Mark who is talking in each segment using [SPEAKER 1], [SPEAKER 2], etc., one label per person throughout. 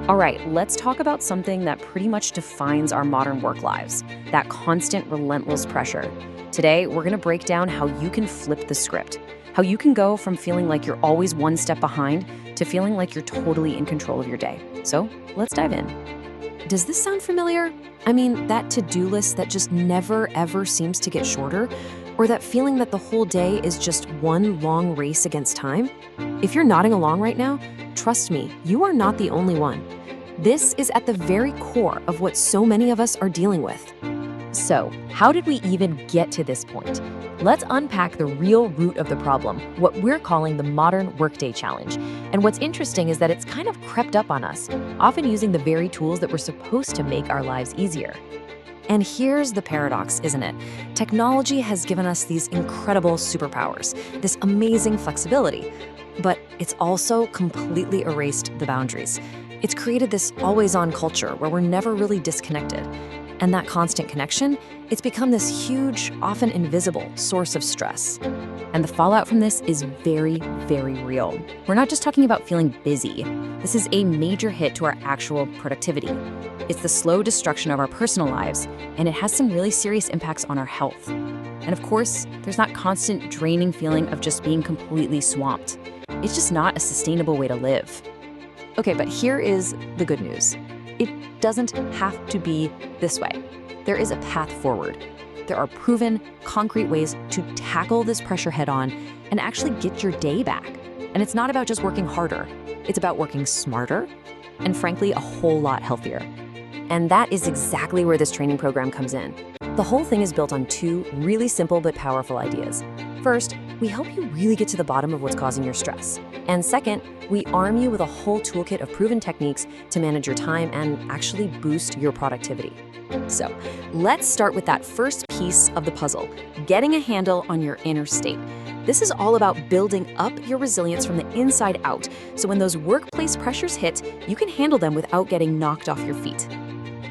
[SPEAKER 1] All right, let's talk about something that pretty much defines our modern work lives, that constant, relentless pressure. Today, we're going to break down how you can flip the script, how you can go from feeling like you're always one step behind to feeling like you're totally in control of your day. So let's dive in. Does this sound familiar? I mean, that to-do list that just never ever seems to get shorter, or that feeling that the whole day is just one long race against time? If you're nodding along right now, trust me, you are not the only one. This is at the very core of what so many of us are dealing with. So, how did we even get to this point? Let's unpack the real root of the problem, what we're calling the modern workday challenge. And what's interesting is that it's kind of crept up on us, often using the very tools that were supposed to make our lives easier. And here's the paradox, isn't it? Technology has given us these incredible superpowers, this amazing flexibility, but it's also completely erased the boundaries. It's created this always-on culture where we're never really disconnected. And that constant connection, it's become this huge, often invisible source of stress. And the fallout from this is very, very real. We're not just talking about feeling busy. This is a major hit to our actual productivity. It's the slow destruction of our personal lives, and it has some really serious impacts on our health. And of course, there's that constant draining feeling of just being completely swamped. It's just not a sustainable way to live. Okay, but here is the good news. It doesn't have to be this way. There is a path forward. There are proven, concrete ways to tackle this pressure head on and actually get your day back. And it's not about just working harder. It's about working smarter and, frankly, a whole lot healthier. And that is exactly where this training program comes in. The whole thing is built on two really simple but powerful ideas. First, we help you really get to the bottom of what's causing your stress. And second, we arm you with a whole toolkit of proven techniques to manage your time and actually boost your productivity. So, let's start with that first piece of the puzzle, getting a handle on your inner state. This is all about building up your resilience from the inside out, so when those workplace pressures hit, you can handle them without getting knocked off your feet.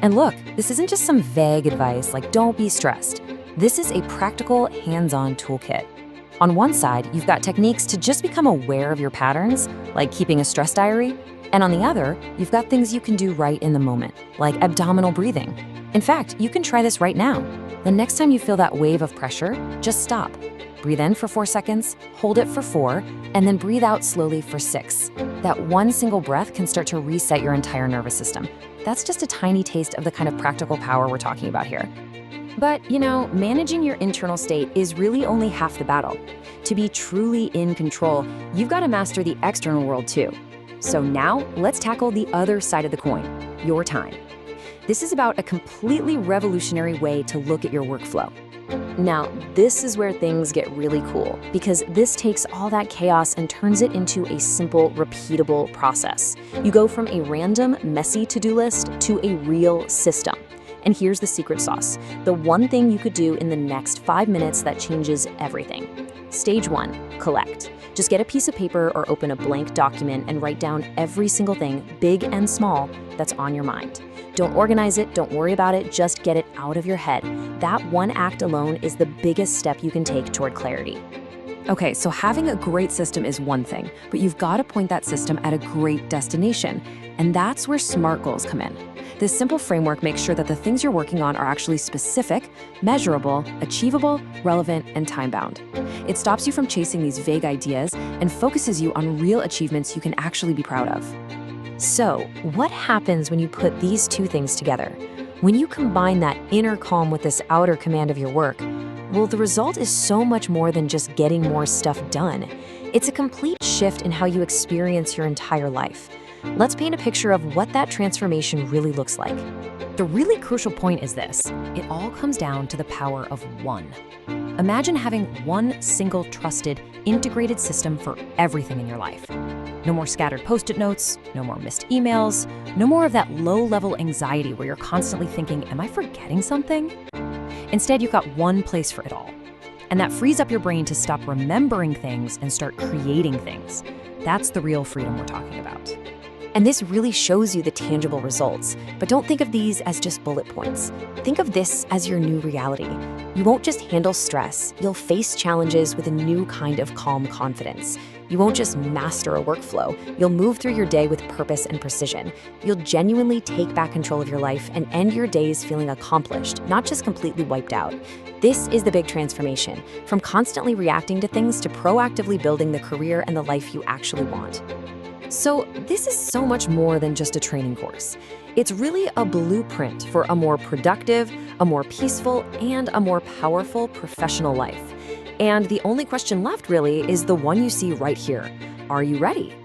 [SPEAKER 1] And look, this isn't just some vague advice like don't be stressed. This is a practical, hands-on toolkit. On one side, you've got techniques to just become aware of your patterns, like keeping a stress diary. And on the other, you've got things you can do right in the moment, like abdominal breathing. In fact, you can try this right now. The next time you feel that wave of pressure, just stop. Breathe in for 4 seconds, hold it for 4, and then breathe out slowly for 6. That one single breath can start to reset your entire nervous system. That's just a tiny taste of the kind of practical power we're talking about here. But, managing your internal state is really only half the battle. To be truly in control, you've got to master the external world too. So now, let's tackle the other side of the coin, your time. This is about a completely revolutionary way to look at your workflow. Now, this is where things get really cool, because this takes all that chaos and turns it into a simple, repeatable process. You go from a random, messy to-do list to a real system. And here's the secret sauce, the one thing you could do in the next 5 minutes that changes everything. Stage 1, collect. Just get a piece of paper or open a blank document and write down every single thing, big and small, that's on your mind. Don't organize it, don't worry about it, just get it out of your head. That one act alone is the biggest step you can take toward clarity. Okay, so having a great system is one thing, but you've got to point that system at a great destination. And that's where SMART goals come in. This simple framework makes sure that the things you're working on are actually specific, measurable, achievable, relevant, and time-bound. It stops you from chasing these vague ideas and focuses you on real achievements you can actually be proud of. So, what happens when you put these two things together? When you combine that inner calm with this outer command of your work, well, the result is so much more than just getting more stuff done. It's a complete shift in how you experience your entire life. Let's paint a picture of what that transformation really looks like. The really crucial point is this: it all comes down to the power of one. Imagine having one single, trusted, integrated system for everything in your life. No more scattered Post-it notes, no more missed emails, no more of that low-level anxiety where you're constantly thinking, am I forgetting something? Instead, you've got one place for it all. And that frees up your brain to stop remembering things and start creating things. That's the real freedom we're talking about. And this really shows you the tangible results. But don't think of these as just bullet points. Think of this as your new reality. You won't just handle stress, you'll face challenges with a new kind of calm confidence. You won't just master a workflow, you'll move through your day with purpose and precision. You'll genuinely take back control of your life and end your days feeling accomplished, not just completely wiped out. This is the big transformation, from constantly reacting to things to proactively building the career and the life you actually want. So, this is so much more than just a training course. It's really a blueprint for a more productive, a more peaceful, and a more powerful professional life. And the only question left, really, is the one you see right here. Are you ready?